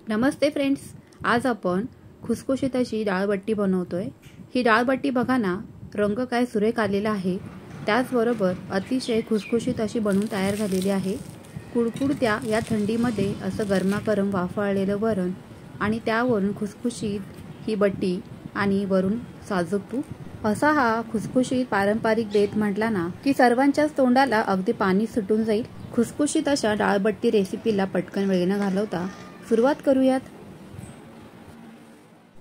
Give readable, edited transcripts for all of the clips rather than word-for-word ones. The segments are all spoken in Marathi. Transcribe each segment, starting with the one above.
नमस्ते फ्रेंड्स, आज आपण खुसखुशीत अशी डाळबट्टी बनवतोय। ही डाळबट्टी बघा ना, रंग काय सुरेख आलेला आहे। त्याचबरोबर अतिशय खुसखुशीत अशी बनवून तयार झालेली आहे। कुडकुडत्या या थंडीमध्ये असं गरमागरम वाफाळलेलं वरण आणि त्यावरून खुसखुशीत ही बट्टी आणि वरून साजूक तूप, असा हा खुसखुशीत पारंपरिक बेत म्हटला ना की सर्वांच्याच तोंडाला अगदी पाणी सुटून जाईल। खुसखुशीत अशा डाळबट्टी रेसिपीला पटकन वेळ न घालवता सुरुवात करूयात।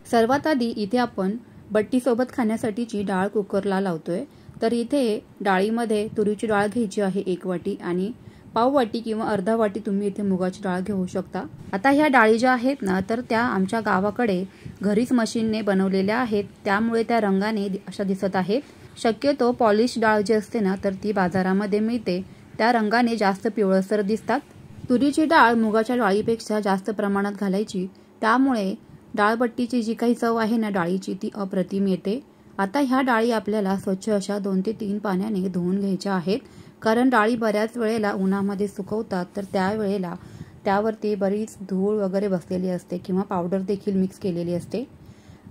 सर्वात आधी इथे आपण बट्टी सोबत खाण्यासाठीची डाळ कुकरला लावतोय। तर इथे डाळीमध्ये तुरीची डाळ घ्यायची आहे 1 वाटी आणि पाव वाटी किंवा अर्धा वाटी तुम्ही इथे मुगाची डाळ घेऊ शकता। आता ह्या डाळी ज्या आहेत ना, तर त्या आमच्या गावाकडे घरीच मशीनने बनवलेल्या आहेत, त्यामुळे त्या रंगाने अशा दिसत आहेत। शक्यतो पॉलिश डाळ जी असते ना, तर ती बाजारामध्ये मिळते, त्या रंगाने जास्त पिवळसर दिसतात। तुरीची डाळ मुगाच्या डाळीपेक्षा जास्त प्रमाणात घालायची, त्यामुळे डाळबट्टीची जी काही चव आहे ना डाळीची, ती अप्रतिम येते। आता ह्या डाळी आपल्याला स्वच्छ अशा 2 ते 3 पाण्याने धुवून घ्यायच्या आहेत, कारण डाळी बऱ्याच वेळेला उन्हामध्ये सुकवतात, तर त्यावेळेला त्यावरती बरीच धूळ वगैरे बसलेली असते किंवा पावडर देखील मिक्स केलेली असते।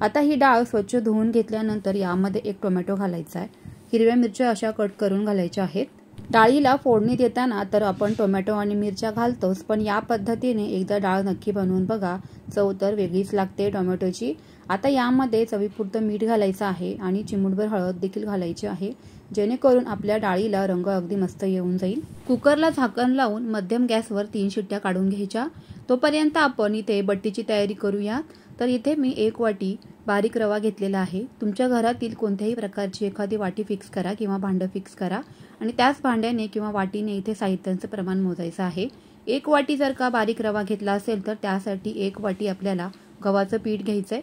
आता ही डाळ स्वच्छ धुवून घेतल्यानंतर यामध्ये 1 टोमॅटो घालायचा आहे, हिरव्या मिरच्या अशा कट करून घालायच्या आहेत। डाळीला फोडणी देताना तर आपण टोमॅटो आणि मिरच्या घालतोच, पण या पद्धतीने एकदा डाळ नक्की बनवून बघा, चव तर वेगळीच लागते टोमॅटोची। आता यामध्ये चवीपुरतं मीठ घालायचं आहे आणि चिमूटभर हळद देखील घालायची आहे, जेणेकरून आपल्या डाळीला रंग अगदी मस्त येऊन जाईल। कुकरला झाकण लावून मध्यम गॅसवर 3 शिट्ट्या काढून घ्यायच्या। तोपर्यंत आपण इथे बट्टीची तयारी करूया। तर इथे मी 1 वाटी बारीक रवा घेतलेला आहे। तुमच्या घरातील कोणत्याही प्रकारची एखादी वाटी फिक्स करा किंवा भांडं फिक्स करा आणि त्याच भांड्याने किंवा वाटीने इथे साहित्याचं प्रमाण मोजायचं आहे। 1 वाटी जर का बारीक रवा घेतला असेल तर त्यासाठी 1 वाटी आपल्याला गव्हाचं पीठ घ्यायचंय।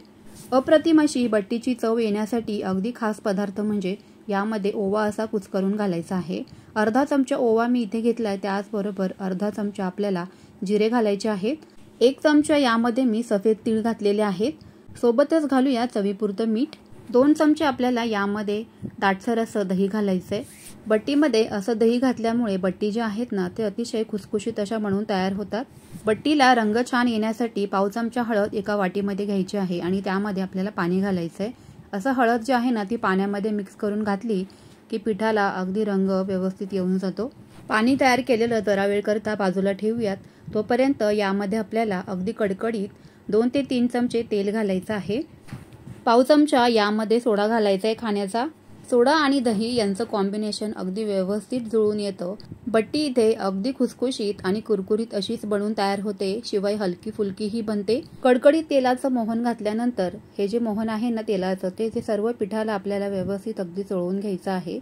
अप्रतिम अशी बट्टीची चव येण्यासाठी अगदी खास पदार्थ म्हणजे यामध्ये ओवा असा कुचकरून घालायचा आहे। अर्धा चमचा ओवा मी इथे घेतलाय, त्याचबरोबर अर्धा चमचा आपल्याला जिरे घालायचे आहेत। 1 चमचा यामध्ये मी सफेद तीळ घातलेले आहेत, सोबतच घालूया चवीपुरतं मीठ। 2 चमचे आपल्याला यामध्ये दाटसर असं दही घालायचंय। बट्टीमध्ये असं दही घातल्यामुळे बट्टी जे आहेत ना, ते अतिशय खुसखुशीत अशा म्हणून तयार होतात। बट्टीला रंग छान येण्यासाठी पाव चमचा हळद एका वाटीमध्ये घ्यायची आहे आणि त्यामध्ये आपल्याला पाणी घालायचंय। असं हळद जी आहे ना, ती पाण्यामध्ये मिक्स करून घातली की पिठाला अगदी रंग व्यवस्थित येऊन जातो। पाणी तयार केलेलं जरा वेळ करता बाजूला ठेवूयात। तोपर्यंत यामध्ये आपल्याला अगदी कडकडीत 2 ते 3 चमचे तेल घालायचं आहे। पाव चमचा यामध्ये सोडा घालायचा आहे खाण्याचा। सोडा आणि दही यांचं कॉम्बिनेशन अगदी व्यवस्थित जुळून येतं। बट्टी इथे अगदी खुसखुशीत आणि कुरकुरीत अशीच बनवून तयार होते, शिवाय हलकी फुलकीही बनते। कडकडीत तेलाचं मोहन घातल्यानंतर हे जे मोहन आहे ना तेलाचं, ते सर्व पिठाला आपल्याला व्यवस्थित अगदी चोळून घ्यायचं आहे।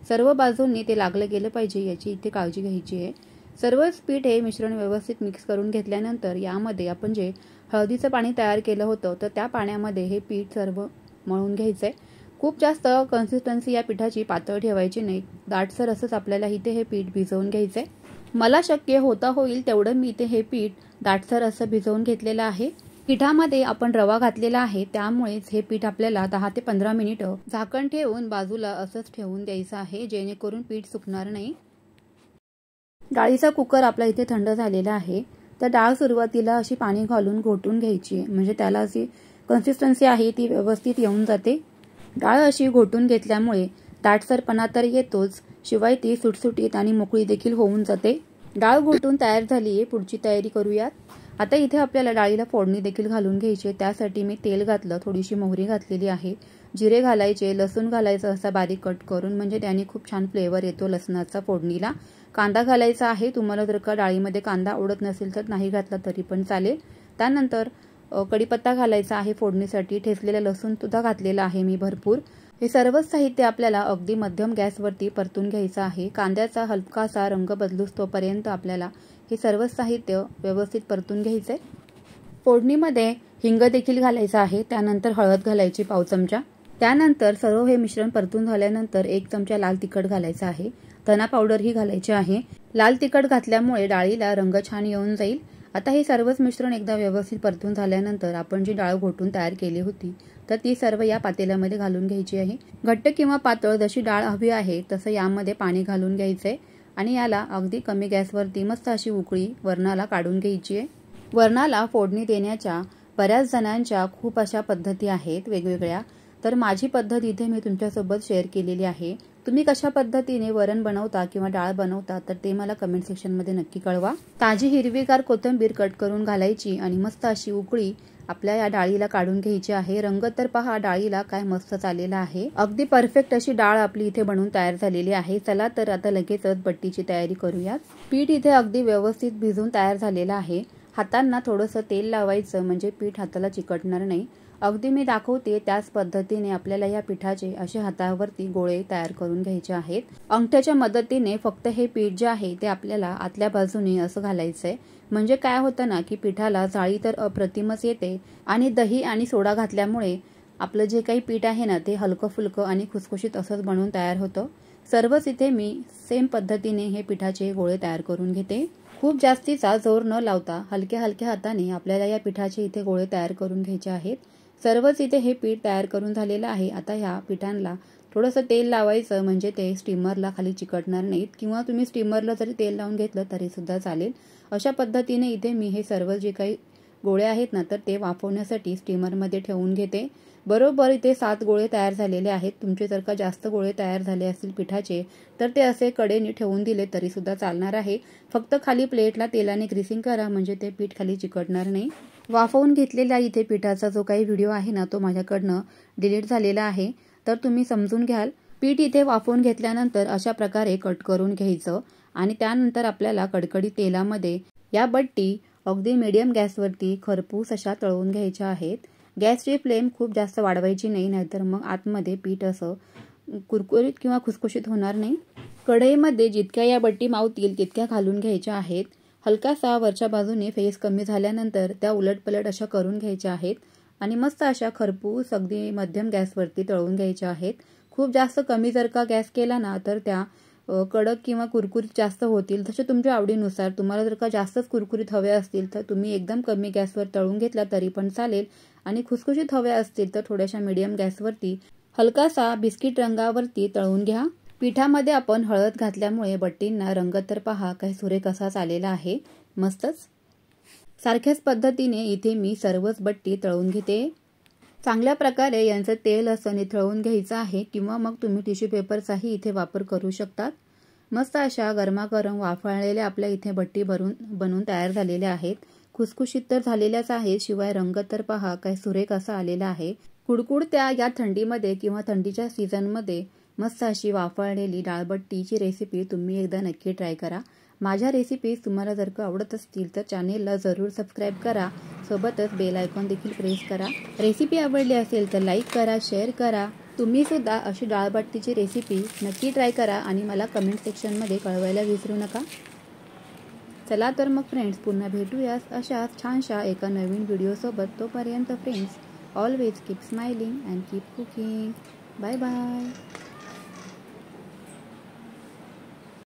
सर्व बाजूंनी ते लागलं गेलं पाहिजे याची इथे काळजी घ्यायची आहे। सर्वच पीठ हे मिश्रण व्यवस्थित मिक्स करून घेतल्यानंतर यामध्ये आपण जे हळदीचं पाणी तयार केलं होतं, तर त्या पाण्यामध्ये हे पीठ सर्व मळून घ्यायचंय। खूप जास्त कन्सिस्टन्सी या पिठाची पातळ ठेवायची नाही, दाटसर असंच आपल्याला इथे हे पीठ भिजवून घ्यायचंय। मला शक्य होता होईल तेवढं मी इथे हे पीठ दाटसर असं भिजवून घेतलेलं आहे। पिठामध्ये आपण रवा घातलेला आहे, त्यामुळेच हे पीठ आपल्याला 10 ते 15 मिनिटं झाकण ठेवून बाजूला असंच ठेवून द्यायचं आहे, जेणेकरून पीठ सुकणार नाही। डाळीचा कुकर आपला इथे थंड झालेला आहे, तर डाळ सुरुवातीला अशी पाणी घालून घोटून घ्यायची, म्हणजे त्याला अशी कन्सिस्टन्सी आहे ती व्यवस्थित येऊन जाते। डाळ अशी घोटून घेतल्यामुळे दाटसरपणा तर येतोच, शिवाय ती सुटसुटीत आणि मोकळी देखील होऊन जाते। डाळ घोटून तयार झाली आहे, पुढची तयारी करूयात। आता इथे आपल्याला डाळीला फोडणी देखील घालून घ्यायची आहे। त्यासाठी मी तेल घातलं, थोडीशी मोहरी घातलेली आहे, जिरे घालायचे, लसूण घालायचं असा बारीक कट करून, म्हणजे त्याने खूप छान फ्लेवर येतो लसणाचा फोडणीला। कांदा घालायचा आहे, तुम्हाला जर का डाळीमध्ये कांदा आवडत नसेल तर नाही घातला तरी पण चालेल। त्यानंतर कढीपत्ता घालायचा आहे फोडणीसाठी, ठेचलेला लसूण सुद्धा घातलेला आहे मी भरपूर। हे सर्वच साहित्य आपल्याला अगदी मध्यम गॅसवरती परतून घ्यायचं आहे। कांद्याचा हलकासा रंग बदलूस तोपर्यंत आपल्याला हे सर्वच साहित्य व्यवस्थित परतून घ्यायचंय। फोडणीमध्ये हिंग देखील घालायचा आहे, त्यानंतर हळद घालायची पाव चमचा। त्यानंतर सर्व हे मिश्रण परतून झाल्यानंतर 1 चमचा लाल तिखट घालायचा आहे, धना पावडर ही घालायची आहे। लाल तिखट घातल्यामुळे डाळीला रंग छान येऊन जाईल। आता हे सर्वच मिश्रण एकदा व्यवस्थित परतून झाल्यानंतर आपण जी डाळ घोटून तयार केली होती, तर ती सर्व या पातेल्यामध्ये घालून घ्यायची आहे। घट्ट किंवा पातळ जशी डाळ हवी आहे तसं यामध्ये पाणी घालून घ्यायचंय आणि याला अगदी कमी गॅसवरती मस्त अशी उकळी वरणाला काढून घ्यायची आहे। वरणाला फोडणी देण्याच्या बऱ्याच जणांच्या खूप अशा पद्धती आहेत वेगवेगळ्या, तर माझी पद्धत इथे मी तुमच्यासोबत शेअर केलेली आहे। तुम्ही कशा पद्धतीने वरण बनवता किंवा डाळ बनवता तर ते मला कमेंट सेक्शनमध्ये नक्की कळवा। ताजी हिरवीगार कोथिंबीर कट करून घालायची आणि मस्त अशी उकळी आपल्या या डाळीला काढून घ्यायची आहे। रंग तर पहा डाळीला काय मस्त आलेला आहे। अगदी परफेक्ट अशी डाळ आपली इथे बनवून तयार झालेली आहे। चला तर आता लगेचच बट्टीची तयारी करूयात। पीठ इथे अगदी व्यवस्थित भिजून तयार झालेलं आहे। हातांना थोडंसं तेल लावायचं म्हणजे पीठ हाताला चिकटणार नाही। अगदी मी दाखवते त्याच पद्धतीने आपल्याला या पिठाचे असे हातावरती गोळे तयार करून घ्यायचे आहेत। अंगठ्याच्या मदतीने फक्त हे पीठ जे आहे ते आपल्याला आतल्या बाजूने असं घालायचंय, म्हणजे काय होतं ना की पिठाला जाळी तर अप्रतिमच येते आणि दही आणि सोडा घातल्यामुळे आपलं जे काही पीठ आहे ना ते हलकं फुलकं आणि खुसखुशीत असंच बनवून तयार होतं। सर्वच इथे मी सेम पद्धतीने हे पिठाचे गोळे तयार करून घेते। खूप जास्तीचा जोर न लावता हलक्या हलक्या हाताने आपल्याला या पिठाचे इथे गोळे तयार करून घ्यायचे आहेत। सर्वच इथे हे पीठ तयार करून झालेलं आहे। आता ह्या पिठांना थोडंसं तेल लावायचं म्हणजे ते स्टीमरला खाली चिकटणार नाहीत, किंवा तुम्ही स्टीमरला जरी तेल लावून घेतलं तरी सुद्धा चालेल। अशा पद्धतीने इथे मी हे सर्व जे काही गोळे आहेत ना तर ते वाफवण्यासाठी स्टीमरमध्ये ठेवून घेते। बरोबर इथे 7 गोळे तयार झालेले आहेत। तुमचे जर का जास्त गोळे तयार झाले असतील पिठाचे तर ते असे कडेने ठेवून दिले तरी सुद्धा चालणार आहे। फक्त खाली प्लेटला तेलाने ग्रीसिंग करा म्हणजे ते पीठ खाली चिकटणार नाही। वाफवून घेतलेल्या इथे पिठाचा जो काही व्हिडिओ आहे ना तो माझ्याकडनं डिलीट झालेला आहे, तर तुम्ही समजून घ्याल। पीठ इथे वाफवून घेतल्यानंतर अशा प्रकारे कट करून घ्यायचं आणि त्यानंतर आपल्याला कडकडीत तेलामध्ये या बट्टी अगदी मीडियम गॅसवरती खरपूस अशा तळून घ्यायच्या आहेत। गॅसची फ्लेम खूप जास्त वाढवायची नाही, नाहीतर मग आतमध्ये पीठ असं कुरकुरीत किंवा खुसखुशीत होणार नाही। कढईमध्ये जितक्या या बट्टी मावतील तितक्या घालून घ्यायच्या आहेत। हलकासा वरच्या बाजूने फेस कमी झाल्यानंतर त्या उलटपलट अशा करून घ्यायच्या आहेत आणि मस्त अशा खरपूस अगदी मध्यम गॅसवरती तळून घ्यायच्या आहेत। खूप जास्त कमी जर का गॅस केला ना तर त्या कडक किंवा कुरकुरीत जास्त होतील, तसे तुमच्या आवडीनुसार। तुम्हाला जर का जास्तच कुरकुरीत हवे असतील तर तुम्ही एकदम कमी गॅसवर तळून घेतला तरी पण चालेल, आणि खुसखुशीत हवे असतील तर थोड्याशा मीडियम गॅसवरती हलकासा बिस्किट रंगावरती तळून घ्या। पिठामध्ये आपण हळद घातल्यामुळे बट्टींना रंग तर पहा काय सुरेख असाच आलेला आहे, मस्तच। सारख्याच पद्धतीने इथे मी सर्वच बट्टी तळून घेते। चांगल्या प्रकारे यांचं तेल असं निथळून घ्यायचं आहे, किंवा मग तुम्ही टिश्यू पेपरचाही इथे वापर करू शकतात। मस्त अशा गरमागरम वाफळलेल्या आपल्या इथे बट्टी बनवून तयार झालेल्या आहेत। खुसखुशीत तर झालेल्याच आहेत, शिवाय रंग तर पहा काय सुरेख असा आलेला आहे। कुडकुडत्या या थंडीमध्ये किंवा थंडीच्या सीझनमध्ये मस्त अशी वाफळलेली डाळबट्टीची रेसिपी तुम्ही एकदा नक्की ट्राय करा। माझ्या रेसिपीज तुम्हाला जर का आवडत असतील तर चॅनेलला जरूर सबस्क्राईब करा, सोबतच बेल आयकॉन देखील प्रेस करा। रेसिपी आवडली असेल तर लाईक करा, शेअर करा। तुम्ही सुद्धा अशी डाळबट्टीची रेसिपी नक्की ट्राय करा आणि मला कमेंट सेक्शनमध्ये कळवायला विसरू नका। चला तर मग फ्रेंड्स, पुन्हा भेटूयाच अशाच छानशा एका नवीन व्हिडिओसोबत। तोपर्यंत friends, always keep smiling and keep cooking. Bye bye.